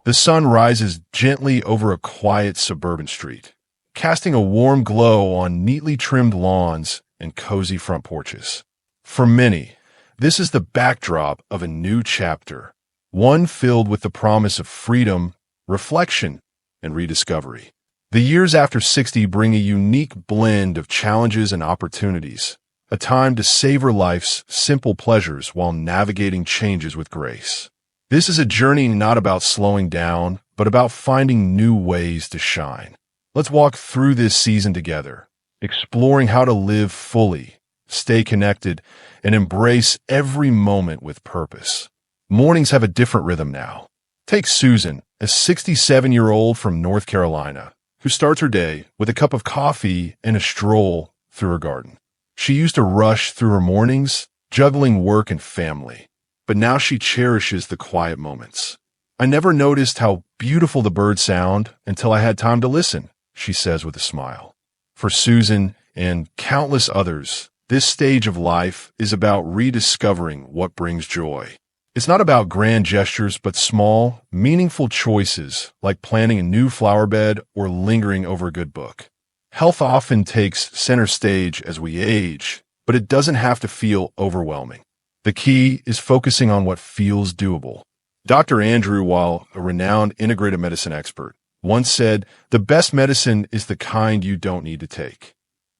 The sun rises gently over a quiet suburban street, casting a warm glow on neatly trimmed lawns and cozy front porches. For many, this is the backdrop of a new chapter, one filled with the promise of freedom, reflection, and rediscovery. The years after 60 bring a unique blend of challenges and opportunities, a time to savor life's simple pleasures while navigating changes with grace. This is a journey not about slowing down, but about finding new ways to shine. Let's walk through this season together, exploring how to live fully, stay connected, and embrace every moment with purpose. Mornings have a different rhythm now. Take Susan, a 67-year-old from North Carolina, who starts her day with a cup of coffee and a stroll through her garden. She used to rush through her mornings, juggling work and family, but now she cherishes the quiet moments. I never noticed how beautiful the birds sound until I had time to listen, she says with a smile. For Susan and countless others, this stage of life is about rediscovering what brings joy. It's not about grand gestures, but small, meaningful choices like planting a new flower bed or lingering over a good book. Health often takes center stage as we age, but it doesn't have to feel overwhelming. The key is focusing on what feels doable. Dr. Angelou, while a renowned integrative medicine expert, once said, "The best medicine is the kind you don't need to take."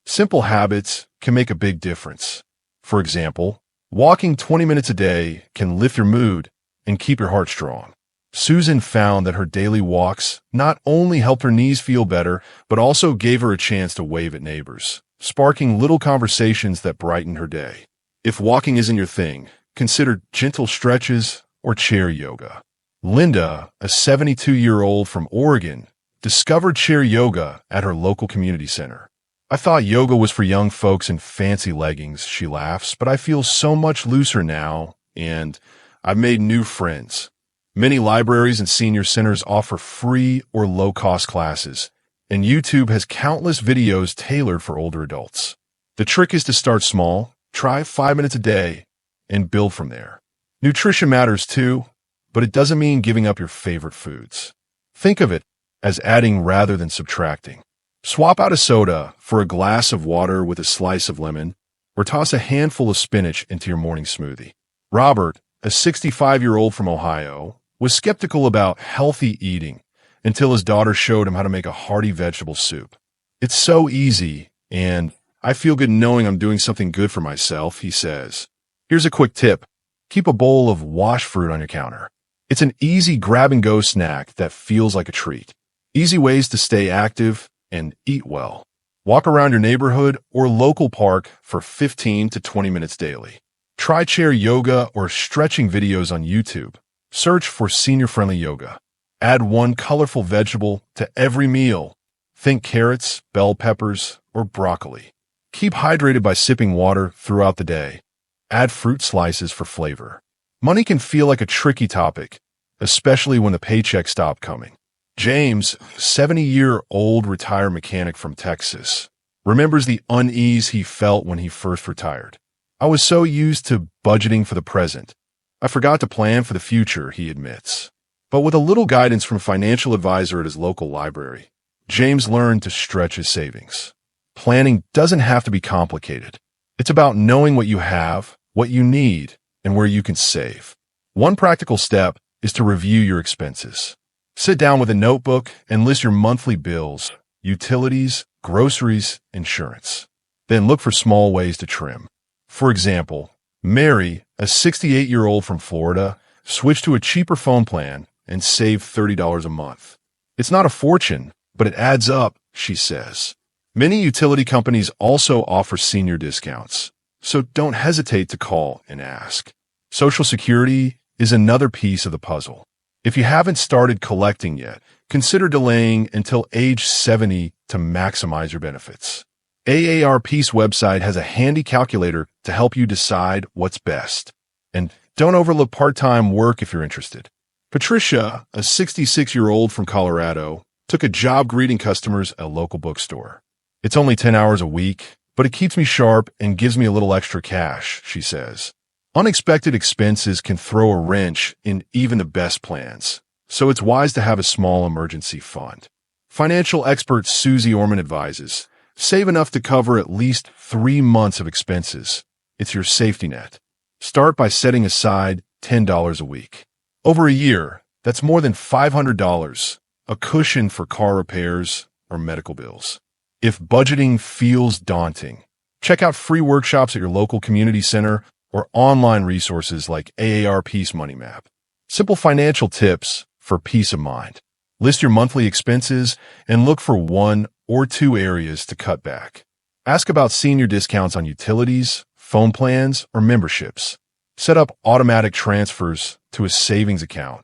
Simple habits can make a big difference. For example, walking 20 minutes a day can lift your mood and keep your heart strong. Susan found that her daily walks not only helped her knees feel better, but also gave her a chance to wave at neighbors, sparking little conversations that brightened her day. If walking isn't your thing, consider gentle stretches or chair yoga. Linda, a 72-year-old from Oregon, discovered chair yoga at her local community center. "I thought yoga was for young folks in fancy leggings," she laughs, "but I feel so much looser now, and I've made new friends." Many libraries and senior centers offer free or low-cost classes, and YouTube has countless videos tailored for older adults. The trick is to start small, try 5 minutes a day, and build from there. Nutrition matters too, but it doesn't mean giving up your favorite foods. Think of it as adding rather than subtracting. Swap out a soda for a glass of water with a slice of lemon, or toss a handful of spinach into your morning smoothie. Robert, a 65-year-old from Ohio, was skeptical about healthy eating until his daughter showed him how to make a hearty vegetable soup. "It's so easy, and I feel good knowing I'm doing something good for myself," he says. Here's a quick tip. Keep a bowl of washed fruit on your counter. It's an easy grab-and-go snack that feels like a treat. Easy ways to stay active and eat well. Walk around your neighborhood or local park for 15 to 20 minutes daily. Try chair yoga or stretching videos on YouTube. Search for senior-friendly yoga. Add one colorful vegetable to every meal. Think carrots, bell peppers, or broccoli. Keep hydrated by sipping water throughout the day. Add fruit slices for flavor. Money can feel like a tricky topic, especially when the paychecks stop coming. James, 70-year-old retired mechanic from Texas, remembers the unease he felt when he first retired. "I was so used to budgeting for the present. I forgot to plan for the future," he admits. But with a little guidance from a financial advisor at his local library, James learned to stretch his savings. Planning doesn't have to be complicated. It's about knowing what you have, what you need, and where you can save. One practical step is to review your expenses. Sit down with a notebook and list your monthly bills, utilities, groceries, insurance. Then look for small ways to trim. For example, Mary, a 68-year-old from Florida, switched to a cheaper phone plan and saved $30 a month. "It's not a fortune, but it adds up," she says. Many utility companies also offer senior discounts, so don't hesitate to call and ask. Social Security is another piece of the puzzle. If you haven't started collecting yet, consider delaying until age 70 to maximize your benefits. AARP's website has a handy calculator to help you decide what's best. And don't overlook part-time work if you're interested. Patricia, a 66-year-old from Colorado, took a job greeting customers at a local bookstore. "It's only 10 hours a week, but it keeps me sharp and gives me a little extra cash," she says. Unexpected expenses can throw a wrench in even the best plans. so it's wise to have a small emergency fund. Financial expert Susie Orman advises, save enough to cover at least 3 months of expenses. It's your safety net. Start by setting aside $10 a week. Over a year, that's more than $500, a cushion for car repairs or medical bills. If budgeting feels daunting, check out free workshops at your local community center or online resources like AARP's Money Map. Simple financial tips for peace of mind. List your monthly expenses and look for 1 or 2 areas to cut back. Ask about senior discounts on utilities, phone plans, or memberships. Set up automatic transfers to a savings account,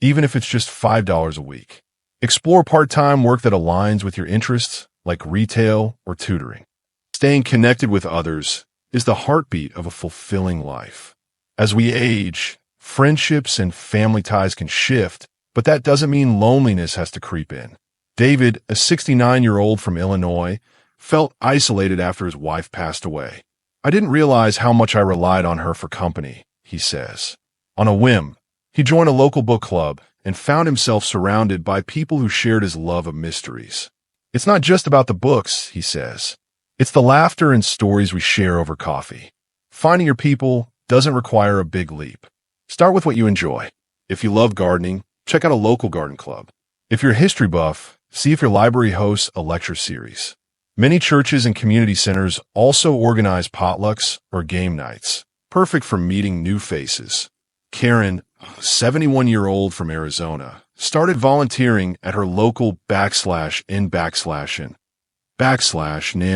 even if it's just $5 a week. Explore part-time work that aligns with your interests, like retail or tutoring. Staying connected with others is the heartbeat of a fulfilling life. As we age, friendships and family ties can shift, but that doesn't mean loneliness has to creep in. David, a 69-year-old from Illinois, felt isolated after his wife passed away. I didn't realize how much I relied on her for company, he says. On a whim, he joined a local book club and found himself surrounded by people who shared his love of mysteries. It's not just about the books, he says. It's the laughter and stories we share over coffee. Finding your people doesn't require a big leap. Start with what you enjoy. If you love gardening, check out a local garden club. If you're a history buff, see if your library hosts a lecture series. Many churches and community centers also organize potlucks or game nights, perfect for meeting new faces. Karen, a 71-year-old from Arizona, started volunteering at her local /N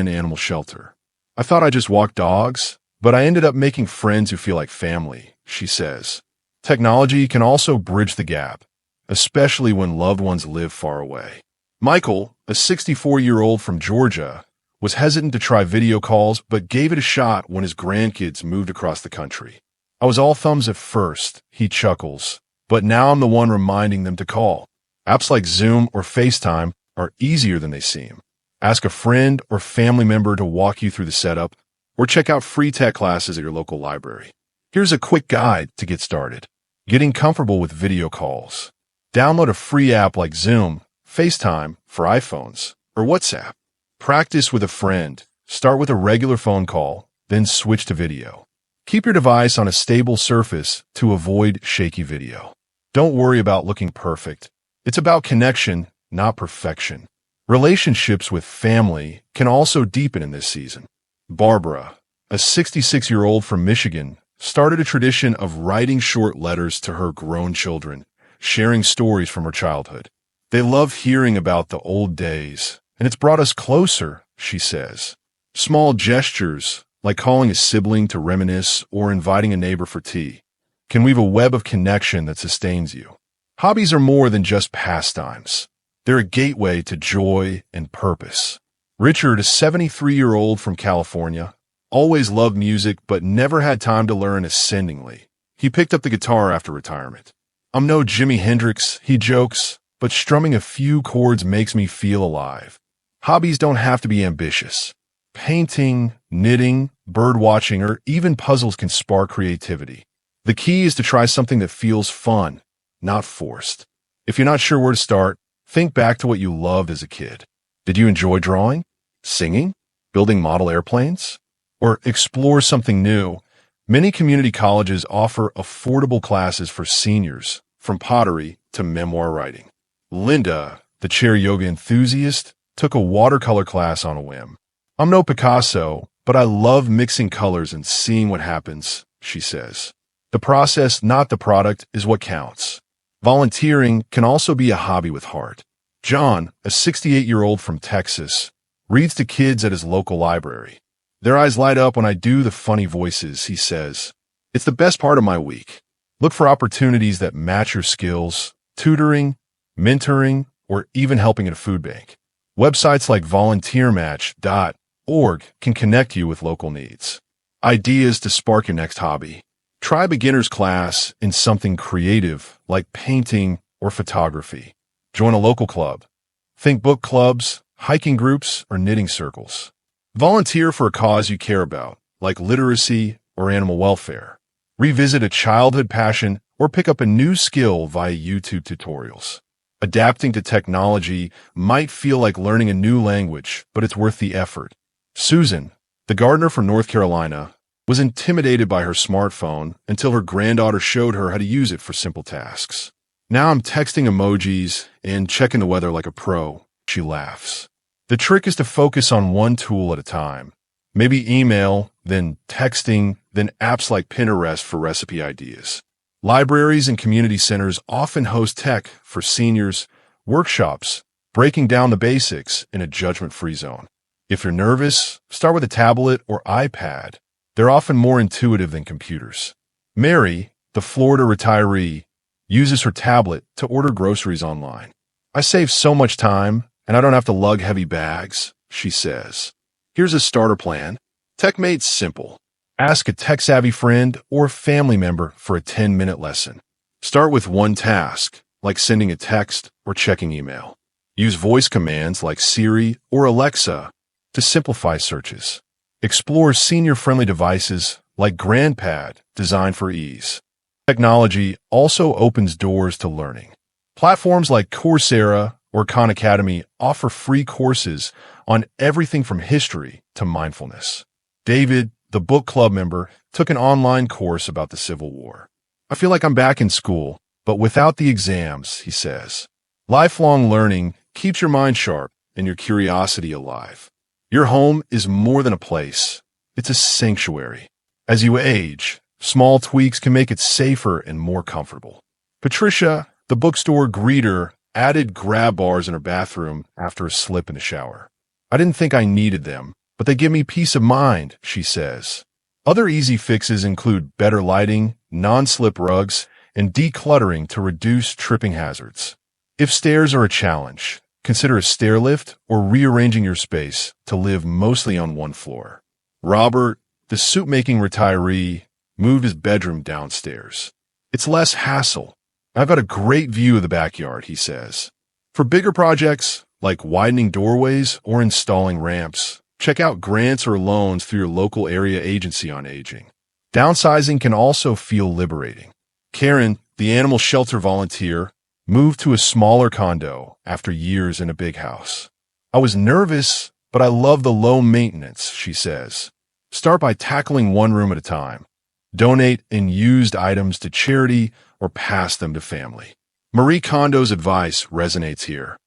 animal shelter. I thought I just walked dogs, but I ended up making friends who feel like family, she says. Technology can also bridge the gap, especially when loved ones live far away. Michael, a 64-year-old from Georgia, was hesitant to try video calls but gave it a shot when his grandkids moved across the country. I was all thumbs at first, he chuckles, but now I'm the one reminding them to call. Apps like Zoom or FaceTime are easier than they seem. Ask a friend or family member to walk you through the setup, or check out free tech classes at your local library. Here's a quick guide to get started. Getting comfortable with video calls. Download a free app like Zoom, FaceTime for iPhones, or WhatsApp. Practice with a friend. Start with a regular phone call, then switch to video. Keep your device on a stable surface to avoid shaky video. Don't worry about looking perfect. It's about connection, not perfection. Relationships with family can also deepen in this season. Barbara, a 66-year-old from Michigan, started a tradition of writing short letters to her grown children, sharing stories from her childhood. They love hearing about the old days, and it's brought us closer, she says. Small gestures, like calling a sibling to reminisce or inviting a neighbor for tea, can weave a web of connection that sustains you. Hobbies are more than just pastimes. They're a gateway to joy and purpose. Richard, a 73-year-old from California, always loved music but never had time to learn ascendingly. He picked up the guitar after retirement. I'm no Jimi Hendrix, he jokes, but strumming a few chords makes me feel alive. Hobbies don't have to be ambitious. Painting, knitting, bird watching, or even puzzles can spark creativity. The key is to try something that feels fun, not forced. If you're not sure where to start, think back to what you loved as a kid. Did you enjoy drawing, singing, building model airplanes? Or explore something new? Many community colleges offer affordable classes for seniors, from pottery to memoir writing. Linda, the chair yoga enthusiast, took a watercolor class on a whim. I'm no Picasso, but I love mixing colors and seeing what happens, she says. The process, not the product, is what counts. Volunteering can also be a hobby with heart. John, a 68-year-old from Texas, reads to kids at his local library. Their eyes light up when I do the funny voices, he says. It's the best part of my week. Look for opportunities that match your skills, tutoring, mentoring, or even helping at a food bank. Websites like volunteermatch.org can connect you with local needs. Ideas to spark your next hobby. Try a beginner's class in something creative like painting or photography. Join a local club. Think book clubs, hiking groups, or knitting circles. Volunteer for a cause you care about, like literacy or animal welfare. revisit a childhood passion, or pick up a new skill via YouTube tutorials. Adapting to technology might feel like learning a new language, but it's worth the effort. Susan, the gardener from North Carolina, was intimidated by her smartphone until her granddaughter showed her how to use it for simple tasks. Now I'm texting emojis and checking the weather like a pro, she laughs. The trick is to focus on one tool at a time. Maybe email, then texting, then apps like Pinterest for recipe ideas. Libraries and community centers often host tech for seniors, workshops, breaking down the basics in a judgment-free zone. If you're nervous, start with a tablet or iPad. They're often more intuitive than computers. Mary, the Florida retiree, uses her tablet to order groceries online. I save so much time, and I don't have to lug heavy bags, she says. Here's a starter plan. TechMate's simple. Ask a tech-savvy friend or family member for a 10-minute lesson. Start with one task, like sending a text or checking email. Use voice commands like Siri or Alexa to simplify searches. Explore senior-friendly devices like GrandPad, designed for ease. Technology also opens doors to learning. Platforms like Coursera or Khan Academy offer free courses on everything from history to mindfulness. David, the book club member, took an online course about the Civil War. I feel like I'm back in school, but without the exams, he says. Lifelong learning keeps your mind sharp and your curiosity alive. Your home is more than a place. It's a sanctuary. As you age, small tweaks can make it safer and more comfortable. Patricia, the bookstore greeter, added grab bars in her bathroom after a slip in the shower. I didn't think I needed them, but they give me peace of mind, she says. Other easy fixes include better lighting, non-slip rugs, and decluttering to reduce tripping hazards. If stairs are a challenge, consider a stair lift or rearranging your space to live mostly on one floor. Robert, the soup-making retiree, moved his bedroom downstairs. It's less hassle. I've got a great view of the backyard, he says. For bigger projects, like widening doorways or installing ramps, check out grants or loans through your local area agency on aging. Downsizing can also feel liberating. Karen, the animal shelter volunteer, moved to a smaller condo after years in a big house. I was nervous, but I love the low maintenance, she says. Start by tackling one room at a time. Donate unused items to charity or pass them to family. Marie Kondo's advice resonates here.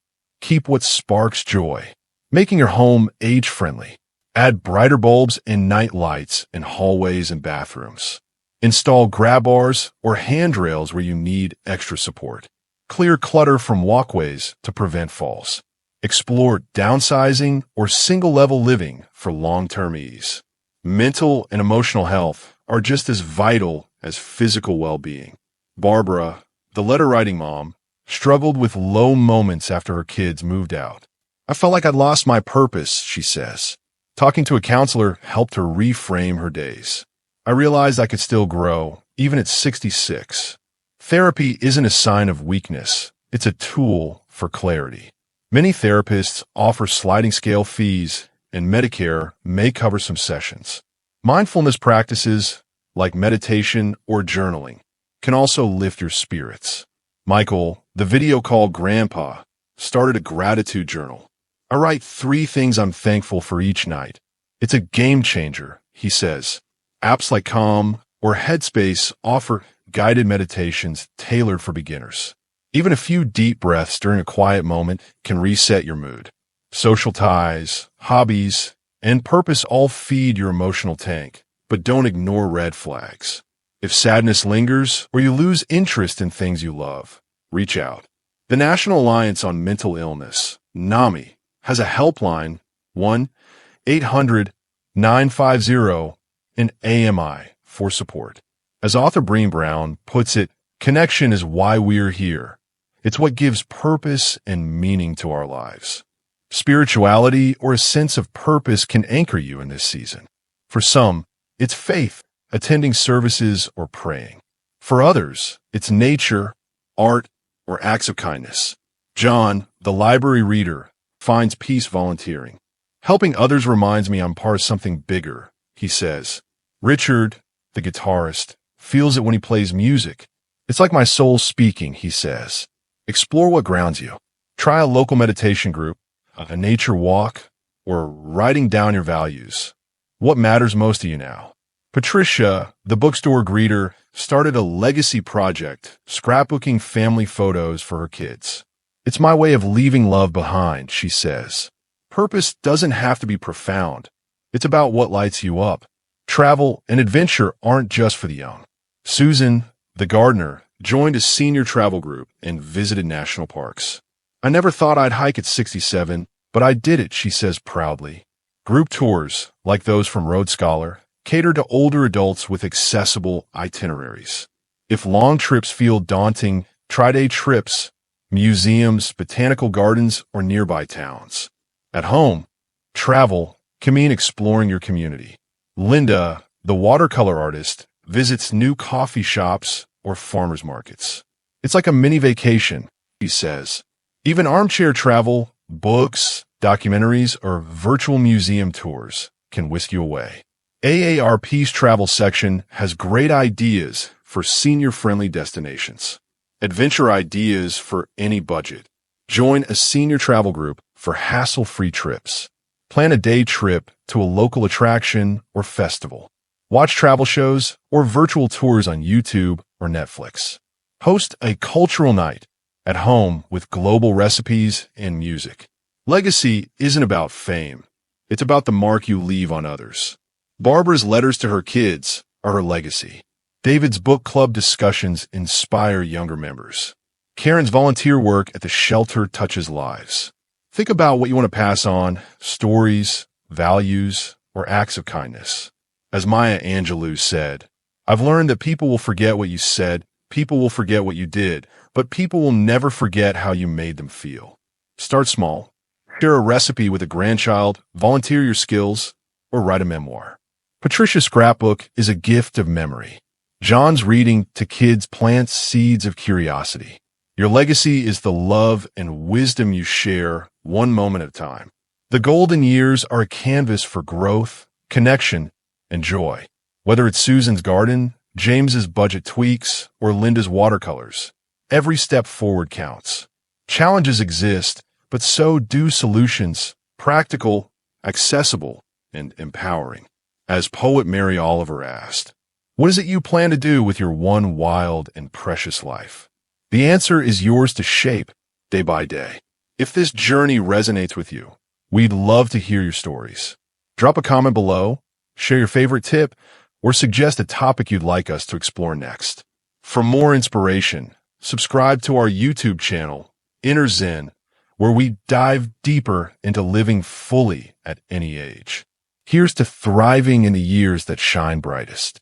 Keep what sparks joy. Making your home age-friendly. Add brighter bulbs and night lights in hallways and bathrooms. Install grab bars or handrails where you need extra support. Clear clutter from walkways to prevent falls. Explore downsizing or single-level living for long-term ease. Mental and emotional health are just as vital as physical well-being. Barbara, the letter-writing mom, struggled with low moments after her kids moved out. I felt like I'd lost my purpose, she says. Talking to a counselor helped her reframe her days. I realized I could still grow, even at 66. Therapy isn't a sign of weakness. It's a tool for clarity. Many therapists offer sliding scale fees, and Medicare may cover some sessions. Mindfulness practices, like meditation or journaling, can also lift your spirits. Michael, the video call grandpa, started a gratitude journal. I write 3 things I'm thankful for each night. It's a game changer, he says. Apps like Calm or Headspace offer guided meditations tailored for beginners. Even a few deep breaths during a quiet moment can reset your mood. Social ties, hobbies, and purpose all feed your emotional tank, but don't ignore red flags. If sadness lingers or you lose interest in things you love, reach out. The National Alliance on Mental Illness, NAMI, has a helpline, 1-800-950-AMI, for support. As author Brené Brown puts it, connection is why we're here. It's what gives purpose and meaning to our lives. Spirituality or a sense of purpose can anchor you in this season. For some, it's faith, attending services or praying. For others, it's nature, art, or acts of kindness. John, the library reader, finds peace volunteering. Helping others reminds me I'm part of something bigger, he says. Richard, the guitarist, feels it when he plays music. It's like my soul speaking, he says. Explore what grounds you. Try a local meditation group, a nature walk, or writing down your values. What matters most to you now? Patricia, the bookstore greeter, started a legacy project, scrapbooking family photos for her kids. It's my way of leaving love behind, she says. Purpose doesn't have to be profound. It's about what lights you up. Travel and adventure aren't just for the young. Susan, the gardener, joined a senior travel group and visited national parks. I never thought I'd hike at 67, but I did it, she says proudly. Group tours, like those from Road Scholar, cater to older adults with accessible itineraries. If long trips feel daunting, try day trips, museums, botanical gardens, or nearby towns. At home, travel can mean exploring your community. Linda, the watercolor artist, visits new coffee shops or farmers markets. It's like a mini vacation, he says. Even armchair travel, books, documentaries, or virtual museum tours can whisk you away. AARP's travel section has great ideas for senior-friendly destinations. Adventure ideas for any budget. Join a senior travel group for hassle-free trips. Plan a day trip to a local attraction or festival. Watch travel shows or virtual tours on YouTube or Netflix. Host a cultural night at home with global recipes and music. Legacy isn't about fame. It's about the mark you leave on others. Barbara's letters to her kids are her legacy. David's book club discussions inspire younger members. Karen's volunteer work at the shelter touches lives. Think about what you want to pass on, stories, values, or acts of kindness. As Maya Angelou said, I've learned that people will forget what you said, people will forget what you did, but people will never forget how you made them feel. Start small. Share a recipe with a grandchild, volunteer your skills, or write a memoir. Patricia's scrapbook is a gift of memory. John's reading to kids plants seeds of curiosity. Your legacy is the love and wisdom you share one moment at a time. The golden years are a canvas for growth, connection, and joy. Whether it's Susan's garden, James's budget tweaks, or Linda's watercolors, every step forward counts. Challenges exist, but so do solutions, practical, accessible, and empowering. As poet Mary Oliver asked, what is it you plan to do with your one wild and precious life? The answer is yours to shape day by day. If this journey resonates with you, we'd love to hear your stories. Drop a comment below, share your favorite tip, or suggest a topic you'd like us to explore next. For more inspiration, subscribe to our YouTube channel, Inner Zen, where we dive deeper into living fully at any age. Here's to thriving in the years that shine brightest.